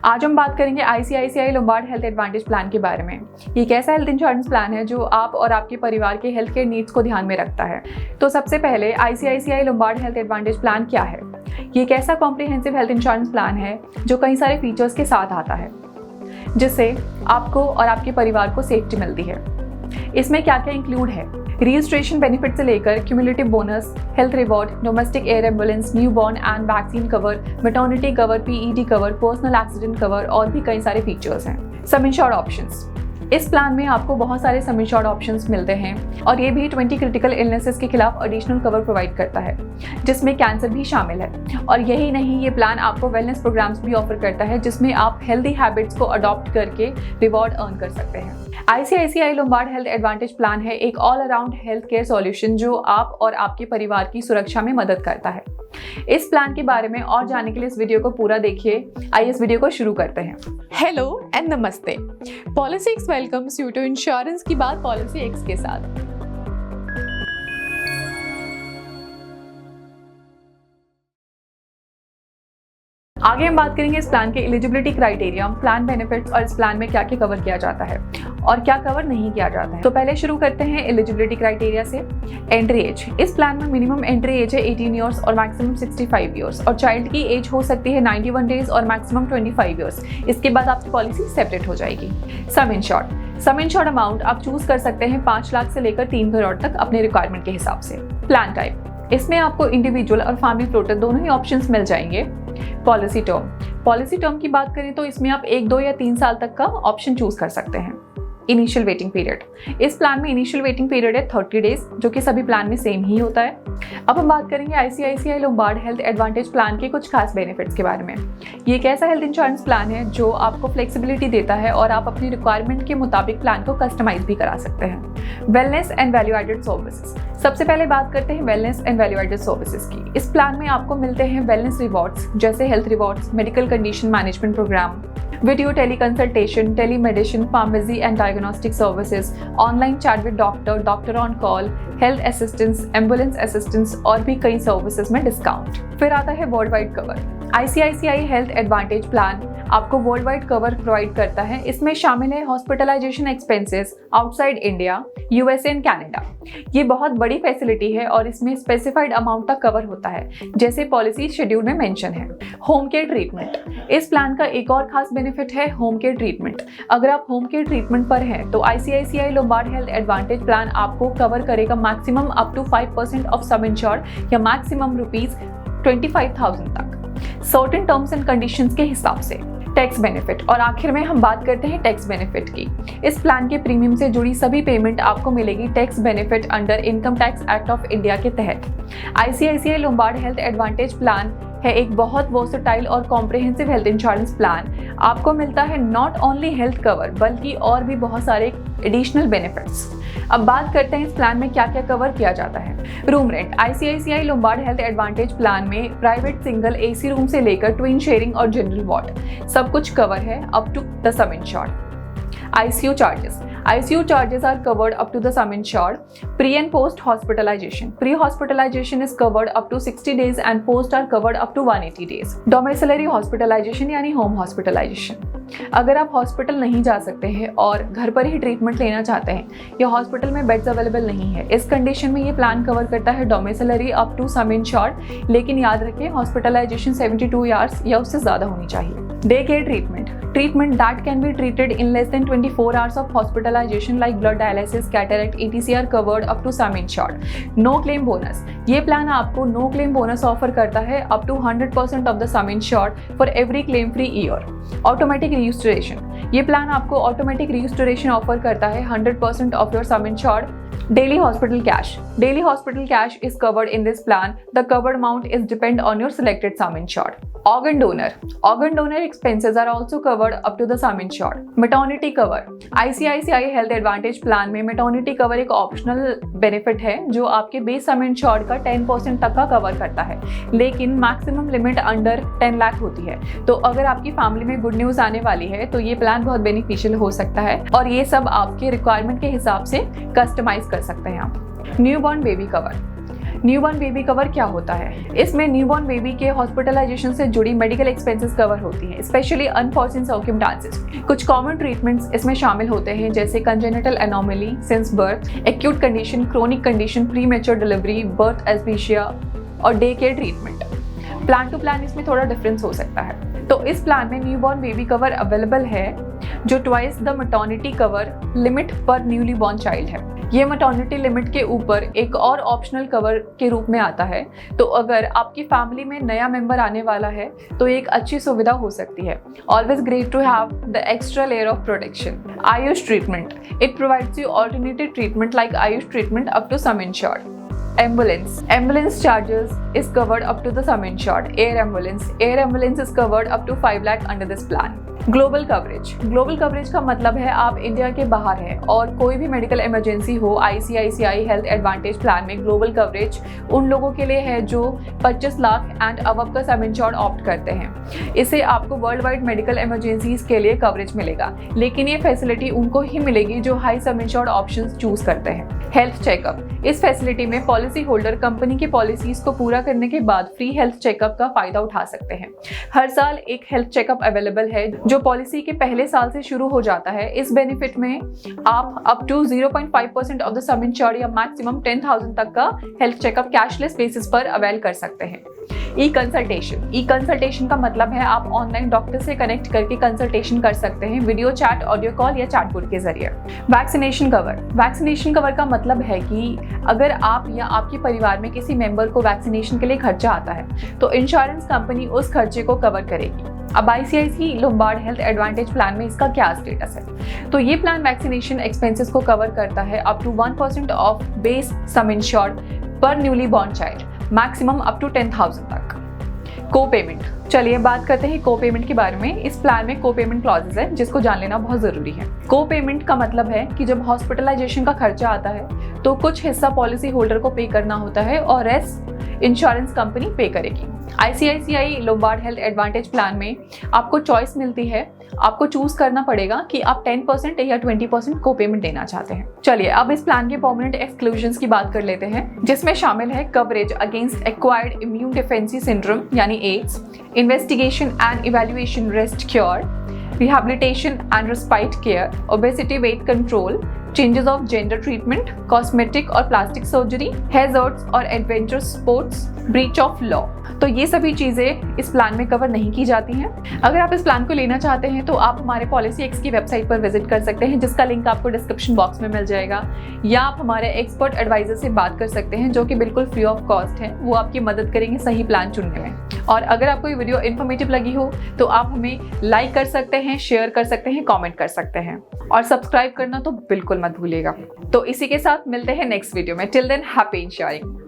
आज हम बात करेंगे ICICI Lombard health advantage plan के बारे में। ये एक ऐसा हेल्थ इंश्योरेंस प्लान है जो आप और आपके परिवार के हेल्थ केयर नीड्स को ध्यान में रखता है। तो सबसे पहले ICICI Lombard health advantage plan क्या है? ये एक ऐसा कॉम्प्रिहेंसिव हेल्थ इंश्योरेंस प्लान है जो कई सारे फीचर्स के साथ आता है, जिससे आपको और आपके परिवार को सेफ्टी मिलती है। इसमें क्या क्या इंक्लूड है? रजिस्ट्रेशन बेनिफिट से लेकर cumulative bonus, health reward, domestic air ambulance, newborn and vaccine cover, maternity cover, PED cover, personal accident cover और भी कई सारे फीचर्स हैं। सम इंश्योर्ड ऑप्शंस। इस प्लान में आपको बहुत सारे सम इंश्योर्ड ऑप्शंस मिलते हैं और ये भी 20 क्रिटिकल इलनेसेस के खिलाफ एडिशनल कवर प्रोवाइड करता है, जिसमें कैंसर भी शामिल है। और यही नहीं, ये प्लान आपको वेलनेस प्रोग्राम्स भी ऑफर करता है, जिसमें आप हेल्दी हैबिट्स को अडॉप्ट करके रिवॉर्ड अर्न कर सकते हैं। ICICI Lombard health advantage plan है एक all around health care solution जो आप और आपके परिवार की सुरक्षा में मदद करता है। इस प्लान के बारे में और जानने के लिए इस वीडियो को पूरा देखिए। आइए इस वीडियो को शुरू करते हैं। Hello and namaste. Policy X welcomes you to insurance की बात पॉलिसी एक्स के साथ। आगे हम बात करेंगे इस प्लान के एलिजिबिलिटी क्राइटेरिया, प्लान बेनिफिट्स और इस प्लान में क्या क्या कवर किया जाता है और क्या कवर नहीं किया जाता है। तो पहले शुरू करते हैं एलिजिबिलिटी क्राइटेरिया से। Entry age. इस प्लान में मिनिमम एंट्री एज है 18 ईयर्स और मैक्सिमम 65 ईयर्स और चाइल्ड की एज हो सकती है 91 डेज और मैक्सिमम 25 ईयर्स। इसके बाद आपकी पॉलिसी सेपरेट हो जाएगी। सम इंश्योर्ड अमाउंट आप चूज कर सकते हैं 5 लाख से लेकर 3 करोड़ तक अपने रिक्वायरमेंट के हिसाब से। Plan type. इसमें आपको इंडिविजुअल और फैमिली फ्लोटर दोनों ही ऑप्शंस मिल जाएंगे। पॉलिसी टर्म की बात करें तो इसमें आप 1, 2 या 3 साल तक का ऑप्शन चूज कर सकते हैं। Initial waiting period. इस प्लान में इनिशियल वेटिंग पीरियड है 30 डेज, जो कि सभी प्लान में सेम ही होता है। अब हम बात करेंगे ICICI Lombard health advantage plan के कुछ खास बेनिफिट्स के बारे में। ये एक ऐसा हेल्थ इंश्योरेंस प्लान है जो आपको फ्लेक्सिबिलिटी देता है और आप अपनी रिक्वायरमेंट के मुताबिक प्लान को कस्टमाइज भी करा सकते हैं। Wellness and value added services. सबसे पहले बात करते हैं wellness and value added services की। इस प्लान में आपको मिलते हैं वेलनेस रिवॉर्ड्स, जैसे health rewards, medical condition management program, video teleconsultation, telemedicine, pharmacy and diagnostic services, online chat with doctor on call, health assistance, ambulance assistance और भी कई सर्विसेज में डिस्काउंट। फिर आता है world wide cover. ICICI health advantage plan आपको world wide cover provide करता है। इसमें शामिल है hospitalisation expenses outside India, USA and Canada. ये बहुत बड़ी फैसिलिटी है और इसमें स्पेसिफाइड अमाउंट तक कवर होता है, जैसे पॉलिसी शेड्यूल में मेंशन है। Home care treatment. इस प्लान का एक और खास बेनिफिट है होम केयर ट्रीटमेंट। अगर आप होम केयर ट्रीटमेंट पर हैं तो ICICI Lombard health advantage plan आपको कवर करेगा maximum up to 5% of sum insured या मैक्सिमम ₹25,000 तक, सर्टेन टर्म्स एंड कंडीशंस के हिसाब से। Tax benefit. और आखिर में हम बात करते हैं टैक्स बेनिफिट की। इस प्लान के प्रीमियम से जुड़ी सभी पेमेंट आपको मिलेगी tax benefit under income tax act of India के तहत। ICICI Lombard health advantage plan है एक बहुत वर्सेटाइल और कॉम्प्रिहेंसिव हेल्थ इंश्योरेंस प्लान। आपको मिलता है नॉट ओनली हेल्थ कवर बल्कि और भी बहुत सारे एडिशनल बेनिफिट्स। अब बात करते हैं इस प्लान में क्या क्या कवर किया जाता है। Room rent. ICICI Lombard health advantage plan में प्राइवेट सिंगल एसी रूम से लेकर ट्विन शेयरिंग और जनरल वार्ड सब कुछ कवर है up to the sum insured. ICU charges. ICU charges are covered up to the sum insured. Pre and post hospitalization. Pre-hospitalization is covered up to 60 days and post are covered up to 180 days. Domiciliary hospitalization यानी home hospitalization. अगर आप hospital नहीं जा सकते हैं और घर पर ही ट्रीटमेंट लेना चाहते हैं या हॉस्पिटल में बेड्स अवेलेबल नहीं है, इस कंडीशन में ये प्लान कवर करता है domiciliary up to sum insured. लेकिन याद रखें हॉस्पिटलाइजेशन 72 आवर्स या उससे ज़्यादा होनी चाहिए। Day care treatment that can be treated in less than 24 hours of hospitalisation like blood dialysis, cataract, ETC are covered up to sum insured. No claim bonus. ये plan आपको नो क्लेम बोनस ऑफर करता है up to 100% of the sum insured for every claim free year. Automatic restoration. ये plan आपको automatic restoration offer करता है 100% of your sum insured. Daily hospital cash is covered in this plan. The covered amount is depend on your selected sum insured. Organ donor expenses are also covered up to the sum insured. Maternity cover. ICICI Health Advantage Plan में maternity cover एक optional benefit है जो आपके base sum insured का 10% तक का cover करता है, लेकिन मैक्सिमम लिमिट अंडर 10 लाख होती है। तो अगर आपकी फैमिली में गुड न्यूज़ आने वाली है तो ये प्लान बहुत बेनिफिशियल हो सकता है और ये सब आपके रिक्वायरमेंट के हिसाब से कस्टमाइज कर सकते हैं आप। Newborn baby cover. Newborn baby cover क्या होता है? इसमें न्यूबॉर्न बेबी के हॉस्पिटलाइजेशन से जुड़ी मेडिकल एक्सपेंसेस कवर होती हैं, स्पेशली अनफॉर्चुनेट सर्कमस्टांसेस। कुछ कॉमन ट्रीटमेंट्स इसमें शामिल होते हैं जैसे congenital anomaly since birth, acute condition, chronic condition, premature delivery, birth asphyxia और day care treatment. Plan to plan इसमें थोड़ा डिफरेंस हो सकता है। तो इस प्लान में न्यूबॉर्न बेबी कवर अवेलेबल है जो twice the maternity cover limit पर न्यूली बॉर्न चाइल्ड है। ये मैटरनिटी लिमिट के ऊपर एक और ऑप्शनल कवर के रूप में आता है। तो अगर आपकी फैमिली में नया मेंबर आने वाला है तो एक अच्छी सुविधा हो सकती है। Always great to have the extra layer of protection. AYUSH treatment, it provides you alternative treatment like AYUSH treatment up to sum insured. Ambulance charges is covered up to the sum insured. Air ambulance is covered up to 5 lakh under this plan. Global coverage का मतलब है आप India के बाहर हैं और कोई भी मेडिकल इमरजेंसी हो, ICICI हेल्थ एडवांटेज प्लान में ग्लोबल कवरेज उन लोगों के लिए है जो 25 लाख एंड अबव का सम इंश्योर्ड ऑप्ट करते हैं। इससे आपको वर्ल्ड वाइड मेडिकल इमरजेंसीज के लिए कवरेज मिलेगा, लेकिन ये फैसिलिटी उनको ही मिलेगी जो हाई सम इंश्योर्ड ऑप्शंस चूज करते हैं। हेल्थ चेकअप, इस फैसिलिटी में पॉलिसी होल्डर कंपनी की पॉलिसीज को पूरा करने के बाद फ्री हेल्थ चेकअप का फायदा उठा सकते हैं। हर साल एक हेल्थ चेकअप अवेलेबल है जो पॉलिसी के पहले साल से शुरू हो जाता है। इस बेनिफिट में आप up to 0.5% of the sum insured या मैक्सिमम 10,000 तक का हेल्थ चेकअप कैशलेस बेसिस पर अवेल कर सकते हैं। ई कंसल्टेशन का मतलब है आप ऑनलाइन डॉक्टर से कनेक्ट करके कंसल्टेशन कर सकते हैं वीडियो चैट, ऑडियो कॉल या चैटबॉट के जरिए। वैक्सीनेशन कवर का मतलब है कि अगर आप या आपके परिवार में किसी मेंबर को वैक्सीनेशन के लिए खर्चा आता है तो इंश्योरेंस कंपनी उस खर्चे को कवर करेगी। अब ICICI Lombard health advantage plan में इसका क्या स्टेटस है? तो ये प्लान वैक्सीनेशन एक्सपेंसेस को कवर करता है up to 1% of base sum insured पर newly born child, maximum up to 10,000 तक। को पेमेंट, चलिए बात करते हैं को पेमेंट के बारे में। इस प्लान में को पेमेंट क्लॉजेस है जिसको जान लेना बहुत जरूरी है। को पेमेंट का मतलब है कि जब हॉस्पिटलाइजेशन का खर्चा आता है तो कुछ हिस्सा पॉलिसी होल्डर को पे करना होता है और रेस्ट इंश्योरेंस कंपनी पे करेगी। ICICI Lombard health advantage plan में आपको चॉइस मिलती है, आपको चूज करना पड़ेगा कि आप 10% या 20% को पेमेंट देना चाहते हैं। चलिए अब इस प्लान के परमानेंट एक्सक्लूजन्स की बात कर लेते हैं, जिसमें शामिल है coverage against acquired immune deficiency syndrome यानी AIDS, investigation and evaluation rest cure, rehabilitation and respite care, obesity weight control, changes of gender treatment, cosmetic और प्लास्टिक सर्जरी, हैजर्ड्स और adventure sports, breach of law. तो ये सभी चीजें इस plan में cover नहीं की जाती हैं। अगर आप इस प्लान को लेना चाहते हैं तो आप हमारे पॉलिसी एक्स की वेबसाइट पर विजिट कर सकते हैं जिसका लिंक आपको डिस्क्रिप्शन बॉक्स में मिल जाएगा, या आप हमारे एक्सपर्ट एडवाइजर से बात कर सकते हैं जो कि बिल्कुल फ्री ऑफ कॉस्ट है। वो आपकी मदद करेंगे सही प्लान चुनने में। और अगर आपको ये वीडियो इन्फॉर्मेटिव लगी हो तो आप हमें लाइक कर सकते हैं, शेयर कर सकते हैं, कॉमेंट कर सकते हैं और सब्सक्राइब करना तो बिल्कुल मत भूलिएगा। तो इसी के साथ मिलते हैं नेक्स्ट वीडियो में। Till than happy ensuring.